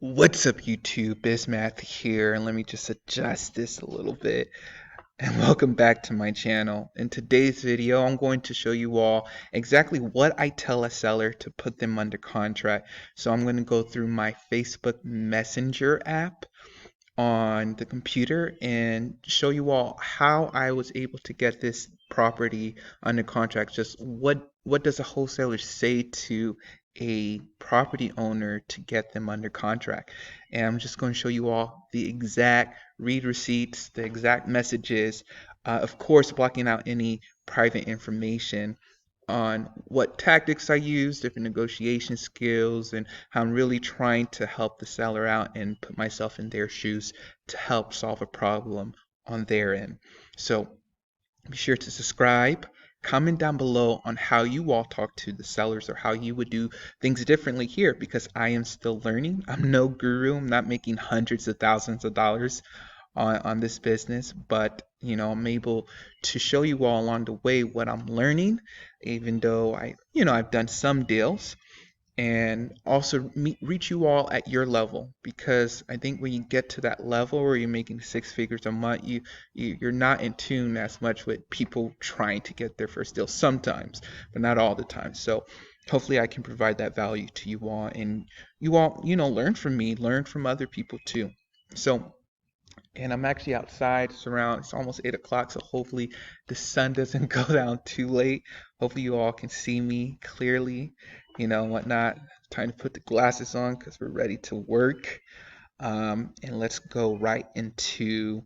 What's up, YouTube? Bismath here, and let me just adjust this a little bit. And welcome back to my channel. In today's video, I'm going to show you all exactly what I tell a seller to put them under contract. So I'm going to go through my Facebook Messenger app on the computer and show you all how I was able to get this property under contract. Just what does a wholesaler say to a property owner to get them under contract? And I'm just going to show you all the exact read receipts, the exact messages, of course blocking out any private information on what tactics I use, different negotiation skills, and how I'm really trying to help the seller out and put myself in their shoes to help solve a problem on their end. So be sure to subscribe. Comment down below on how you all talk to the sellers or how you would do things differently here, because I am still learning. I'm no guru. I'm not making hundreds of thousands of dollars on this business, but I'm able to show you all along the way what I'm learning, even though I've done some deals, and also reach you all at your level, because I think when you get to that level where you're making six figures a month, you're not in tune as much with people trying to get their first deal sometimes, but not all the time. So hopefully I can provide that value to you all, and you all learn from me, learn from other people too. So, and I'm actually outside. It's almost 8 o'clock, so hopefully the sun doesn't go down too late. Hopefully you all can see me clearly, whatnot. Time to put the glasses on because we're ready to work. And let's go right into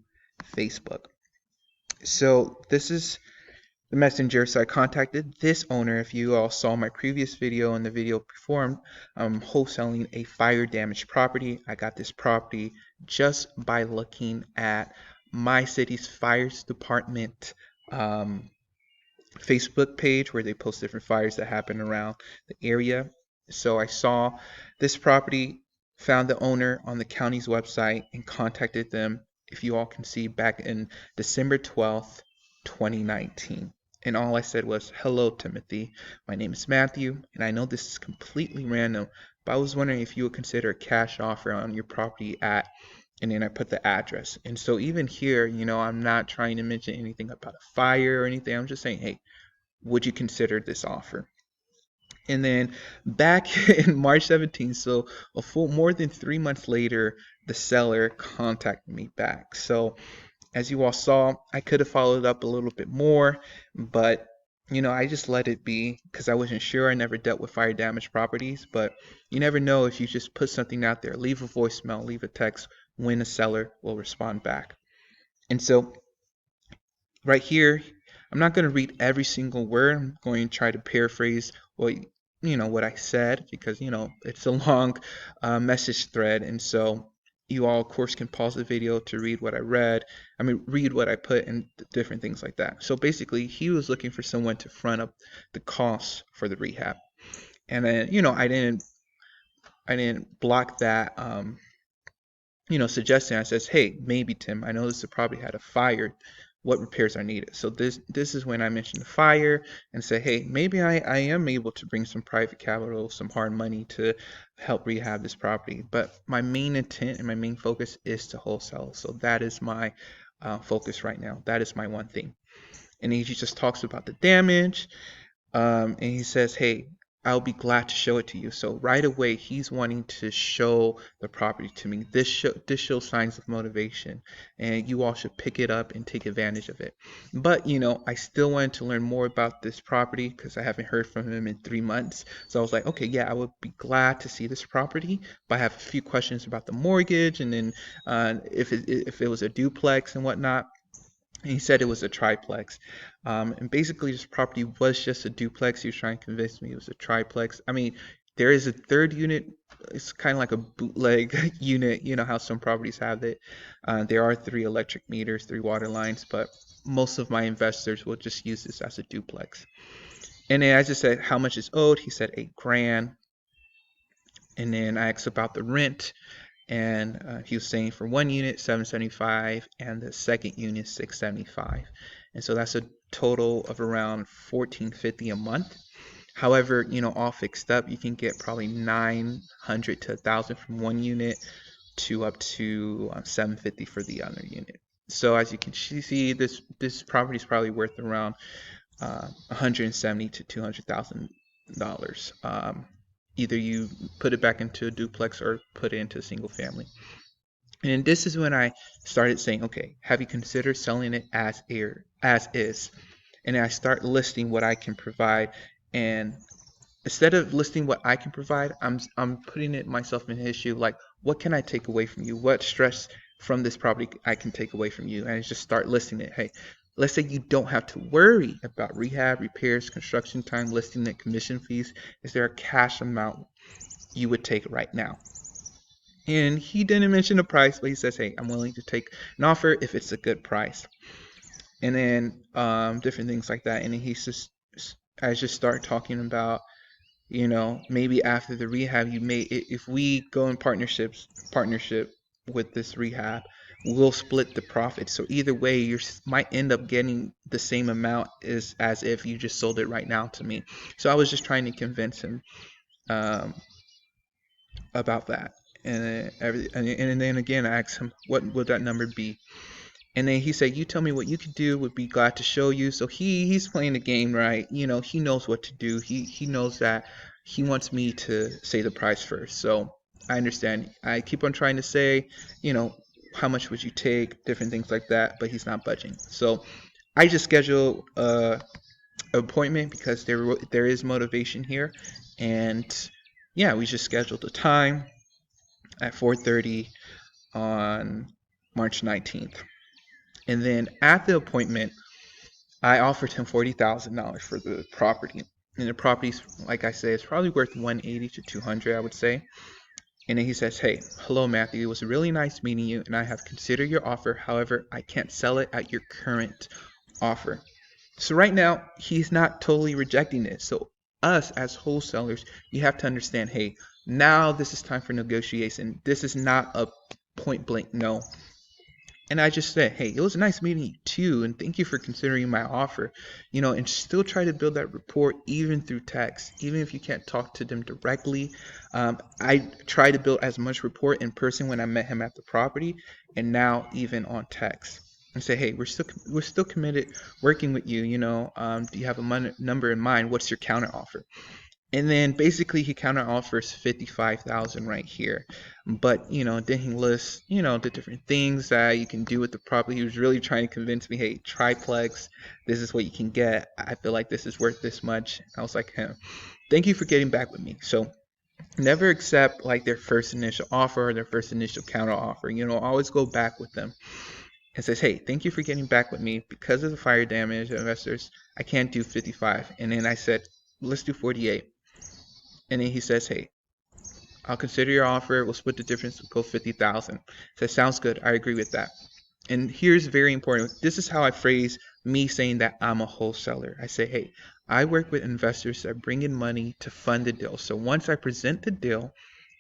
Facebook. So this is the messenger. So I contacted this owner. If you all saw my previous video and the video before, I'm wholesaling a fire damaged property. I got this property just by looking at my city's fires department Facebook page, where they post different fires that happen around the area. So I saw this property, found the owner on the county's website, and contacted them, if you all can see, back in December 12th, 2019. And all I said was, "Hello, Timothy. My name is Matthew, and I know this is completely random, but I was wondering if you would consider a cash offer on your property at," and then I put the address. And so even here, I'm not trying to mention anything about a fire or anything. I'm just saying, hey, would you consider this offer? And then back in March 17th, so a full more than 3 months later, the seller contacted me back. So as you all saw, I could have followed up a little bit more, but I just let it be because I wasn't sure. I never dealt with fire damage properties, but you never know if you just put something out there, leave a voicemail, leave a text, when a seller will respond back. And so right here, I'm not going to read every single word. I'm going to try to paraphrase what I said, because it's a long message thread, and so you all, of course, can pause the video to read what I read. Read what I put and different things like that. So basically, he was looking for someone to front up the costs for the rehab, and then I didn't block that suggestion. I says, "Hey, maybe Tim, I know this probably had a fire. What repairs are needed?" So this is when I mentioned the fire and say, "Hey, maybe I am able to bring some private capital, some hard money to help rehab this property. But my main intent and my main focus is to wholesale. So that is my focus right now. That is my one thing." And he just talks about the damage, and he says, "Hey, I'll be glad to show it to you." So right away, he's wanting to show the property to me. This shows signs of motivation, and you all should pick it up and take advantage of it. But I still wanted to learn more about this property because I haven't heard from him in 3 months. So I was like, okay, yeah, I would be glad to see this property, but I have a few questions about the mortgage, and then if it was a duplex and whatnot. And he said it was a triplex. And basically, this property was just a duplex. He was trying to convince me it was a triplex. There is a third unit. It's kind of like a bootleg unit. You know how some properties have it. There are 3 electric meters, 3 water lines, but most of my investors will just use this as a duplex. And then I just said, how much is owed? He said $8,000. And then I asked about the rent, and he was saying for one unit $775 and the second unit $675, and so that's a total of around $1,450 a month. However, all fixed up, you can get probably 900 to 1,000 from one unit to up to 750 for the other unit. So as you can see, this property is probably worth around 170 to $200,000. Either you put it back into a duplex or put it into a single family. And this is when I started saying, okay, have you considered selling it as is? And I start listing what I can provide. And instead of listing what I can provide, I'm putting it myself in an issue like, what can I take away from you? What stress from this property I can take away from you? And I just start listing it. Hey, let's say you don't have to worry about rehab, repairs, construction time, listing it, commission fees. Is there a cash amount you would take right now? And he didn't mention a price, but he says, hey, I'm willing to take an offer if it's a good price. And then different things like that. And then I just start talking about, maybe after the rehab, if we go in partnership with this rehab, we'll split the profit. So either way, you might end up getting the same amount as if you just sold it right now to me. So I was just trying to convince him um, about that. And then again, I asked him, what would that number be? And then he said, you tell me what you could do, would be glad to show you. So he's playing the game right. He knows what to do. He knows that he wants me to say the price first. So I understand. I keep on trying to say, you know, how much would you take, different things like that, but he's not budging. So I just schedule a appointment because there is motivation here. And yeah, we just scheduled a time at 4:30 on March 19th. And then at the appointment, I offered him $40,000 for the property. And the property's, like I said, it's probably worth 180 to 200, I would say. And then he says, hey, hello, Matthew. It was really nice meeting you, and I have considered your offer. However, I can't sell it at your current offer. So right now, he's not totally rejecting it. So us as wholesalers, you have to understand, hey, now this is time for negotiation. This is not a point blank no. And I just said, hey, it was nice meeting you too, and thank you for considering my offer. And still try to build that rapport even through text, even if you can't talk to them directly. I try to build as much rapport in person when I met him at the property, and now even on text. And say, hey, we're still committed working with you. Do you have a number in mind? What's your counter offer? And then basically he counter offers 55,000 right here. But then he lists, the different things that you can do with the property. He was really trying to convince me, hey, triplex, this is what you can get. I feel like this is worth this much. I was like, hey, thank you for getting back with me. So never accept like their first initial offer or their first initial counter offer. Always go back with them and says, hey, thank you for getting back with me. Because of the fire damage, investors, I can't do 55. And then I said, let's do 48. And then he says, hey, I'll consider your offer. We'll split the difference. We'll go 50,000. So sounds good. I agree with that. And here's very important. This is how I phrase me saying that I'm a wholesaler. I say, hey, I work with investors that bring in money to fund the deal. So once I present the deal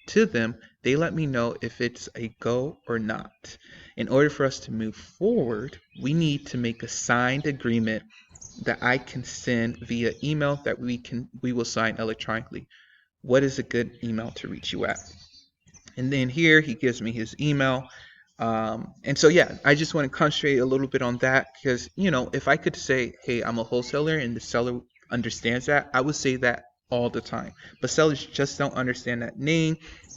to them, they let me know if it's a go or not. In order for us to move forward, we need to make a signed agreement that I can send via email that we will sign electronically. What is a good email to reach you at? And then here he gives me his email. And so, yeah, I just want to concentrate a little bit on that because, if I could say, hey, I'm a wholesaler and the seller understands that, I would say that all the time. But sellers just don't understand that name.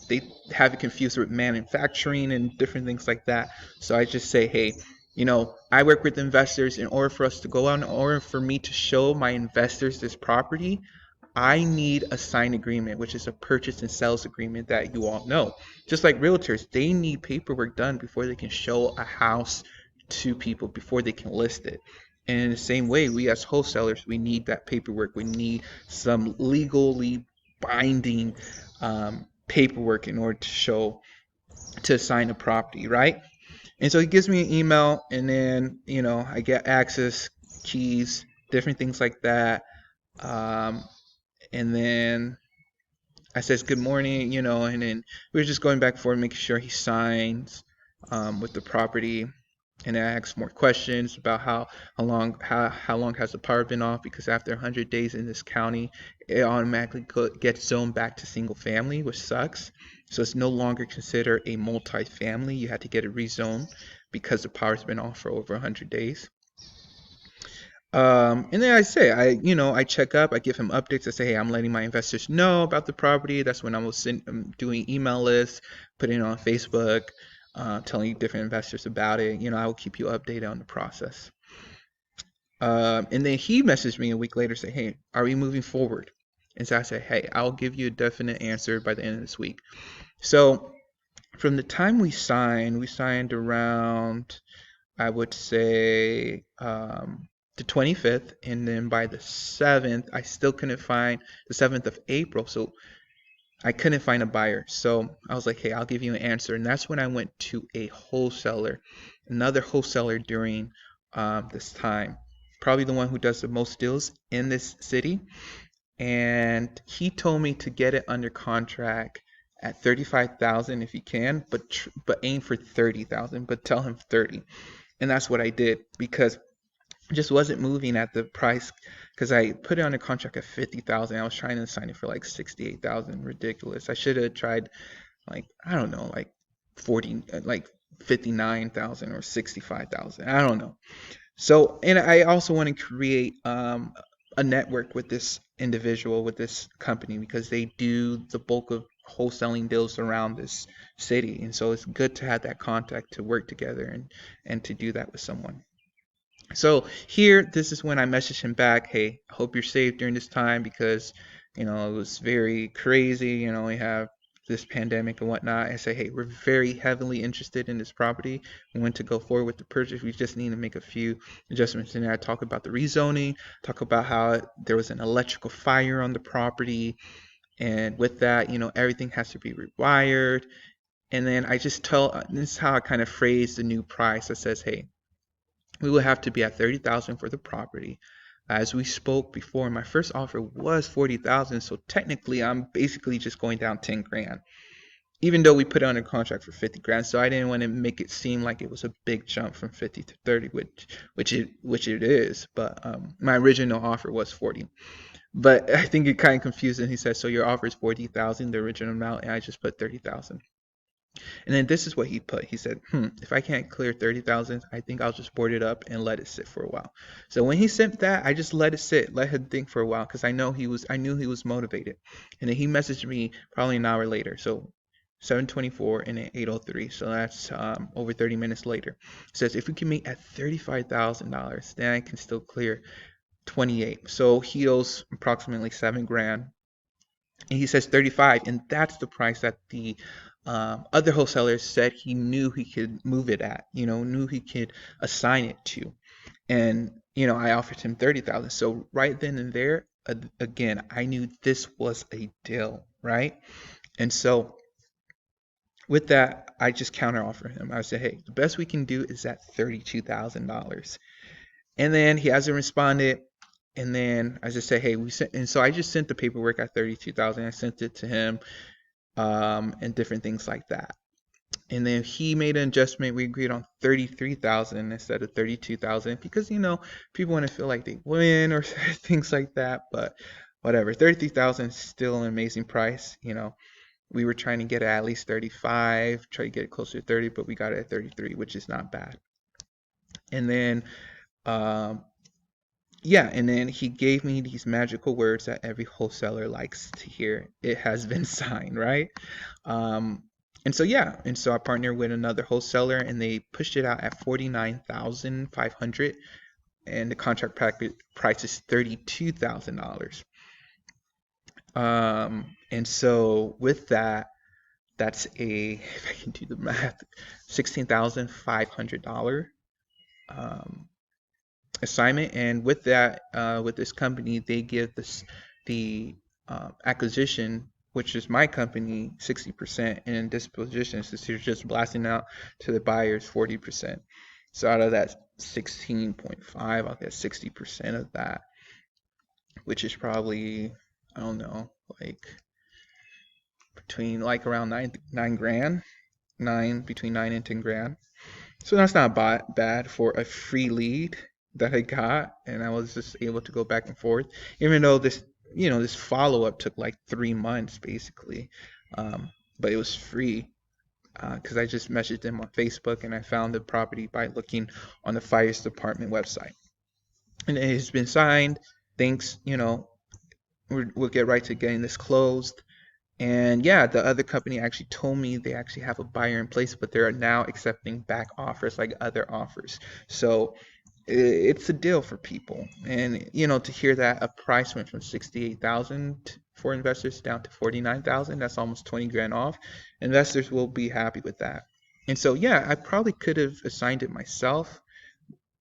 They have it confused with manufacturing and different things like that. So I just say, hey, I work with investors. In order for us to go on, in order for me to show my investors this property, I need a signed agreement, which is a purchase and sales agreement that you all know. Just like realtors, they need paperwork done before they can show a house to people, before they can list it. And in the same way, we as wholesalers, we need that paperwork. We need some legally binding paperwork in order to sign a property, right? And so he gives me an email, and then, I get access, keys, different things like that. Um, and then I says good morning, and then we were just going back and forth, making sure he signs with the property. And then I asked more questions about how long has the power been off, because after 100 days in this county, it automatically gets zoned back to single family, which sucks. So it's no longer considered a multi-family. You had to get it rezoned because the power's been off for over 100 days. And then I check up, I give him updates. I say, hey, I'm letting my investors know about the property. That's when I'm doing email lists, putting it on Facebook, telling different investors about it. I will keep you updated on the process. And then he messaged me a week later, say, hey, are we moving forward? And so I said, hey, I'll give you a definite answer by the end of this week. So from the time we signed around, I would say, the 25th, and then by the 7th, I still couldn't find the 7th of April, so I couldn't find a buyer. So I was like, hey, I'll give you an answer. And that's when I went to a wholesaler, another wholesaler during this time, probably the one who does the most deals in this city. And he told me to get it under contract at 35,000 if you can, but aim for 30,000, but tell him 30. And that's what I did, because it just wasn't moving at the price, because I put it on a contract at 50,000. I was trying to sign it for like 68,000. Ridiculous. I should have tried, like, I don't know, like 40, like 59,000 or 65,000. I don't know. So, and I also want to create a network with this individual, with this company, because they do the bulk of wholesaling deals around this city. And so it's good to have that contact to work together and to do that with someone. So here, this is when I messaged him back, hey, I hope you're safe during this time, because, it was very crazy. We have this pandemic and whatnot. I say, hey, we're very heavily interested in this property. We want to go forward with the purchase. We just need to make a few adjustments in there. I talk about the rezoning, talk about how there was an electrical fire on the property. And with that, everything has to be rewired. And then I just this is how I kind of phrase the new price that says, hey, we will have to be at 30,000 for the property. As we spoke before, my first offer was 40,000, so technically I'm basically just going down 10 grand. Even though we put it under contract for 50 grand, so I didn't want to make it seem like it was a big jump from 50 to 30, which it is. But my original offer was 40. But I think it kind of confused him. He said, "So your offer is 40,000, the original amount," and I just put 30,000. And then this is what he put. He said, if I can't clear 30,000, I think I'll just board it up and let it sit for a while. So when he sent that, I just let it sit, let him think for a while, because I knew he was motivated. And then he messaged me probably an hour later. So 7:24 and then 8:03. So that's over 30 minutes later. He says, if we can meet at $35,000, then I can still clear 28. So he owes approximately 7 grand, and he says 35, and that's the price that the other wholesalers said he knew he could move it at, knew he could assign it to. And I offered him 30,000. So right then and there, again, I knew this was a deal, right? And so with that, I just counter offer him. I said, hey, the best we can do is at $32,000. And then he hasn't responded. And then I just say, hey, and so I just sent the paperwork at 32,000. I sent it to him, and different things like that. And then he made an adjustment. We agreed on 33,000 instead of 32,000, because people want to feel like they win or things like that. But whatever, 33,000 is still an amazing price. We were trying to get it at least 35, try to get it closer to 30, but we got it at 33, which is not bad. And then um, yeah, and then he gave me these magical words that every wholesaler likes to hear. It has been signed, right? Um, and so yeah, and so I partnered with another wholesaler, and they pushed it out at 49,500, and the contract package price is $32,000. And so with that, that's if I can do the math, $16,500 assignment. And with that, with this company, they give the acquisition, which is my company, 60%, and disposition, since you're just blasting out to the buyers, 40%. So out of that 16.5, I'll get 60% of that, which is probably, I don't know, like between like around nine grand, between 9 and 10 grand. So that's not bad for a free lead that I got, and I was just able to go back and forth, even though this follow up took like 3 months basically, um, but it was free because I just messaged them on Facebook and I found the property by looking on the fire's department website, and it has been signed. Thanks, we'll get right to getting this closed. And yeah, the other company actually told me they actually have a buyer in place, but they're now accepting back offers like other offers. So it's a deal for people. And to hear that a price went from 68,000 for investors down to 49,000, that's almost 20 grand off. Investors will be happy with that. And so yeah, I probably could have assigned it myself,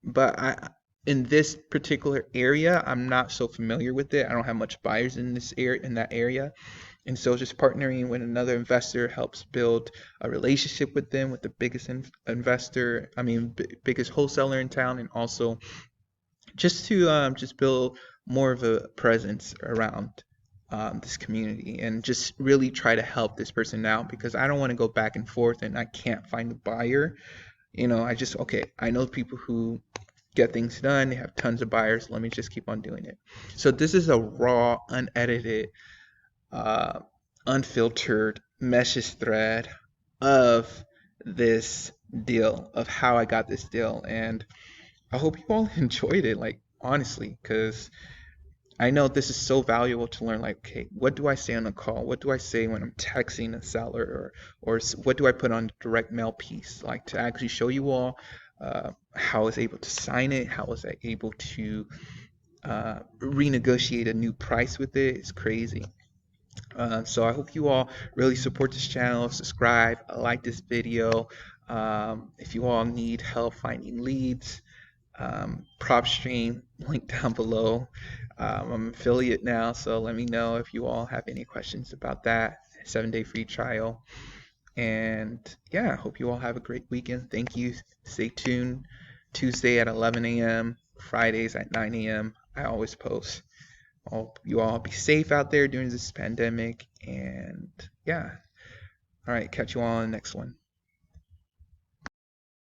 but in this particular area, I'm not so familiar with it. I don't have much buyers in this area, in that area. And so just partnering with another investor helps build a relationship with them, with the biggest investor, biggest wholesaler in town, and also just to just build more of a presence around this community and just really try to help this person out because I don't want to go back and forth and I can't find a buyer. Okay, I know people who get things done, they have tons of buyers, let me just keep on doing it. So this is a raw, unedited, uh, unfiltered message thread of this deal, of how I got this deal. And I hope you all enjoyed it, like, honestly, because I know this is so valuable to learn. Like, okay, what do I say on a call? What do I say when I'm texting a seller? Or what do I put on direct mail piece? Like, to actually show you all how I was able to sign it, how was I able to renegotiate a new price with it. It's crazy. So I hope you all really support this channel, subscribe, like this video. If you all need help finding leads, PropStream, link down below. I'm an affiliate now, so let me know if you all have any questions about that. 7-day free trial. And yeah, I hope you all have a great weekend. Thank you. Stay tuned. Tuesday at 11 a.m., Fridays at 9 a.m. I always post. Hope you all be safe out there during this pandemic. And yeah, all right, catch you all on the next one.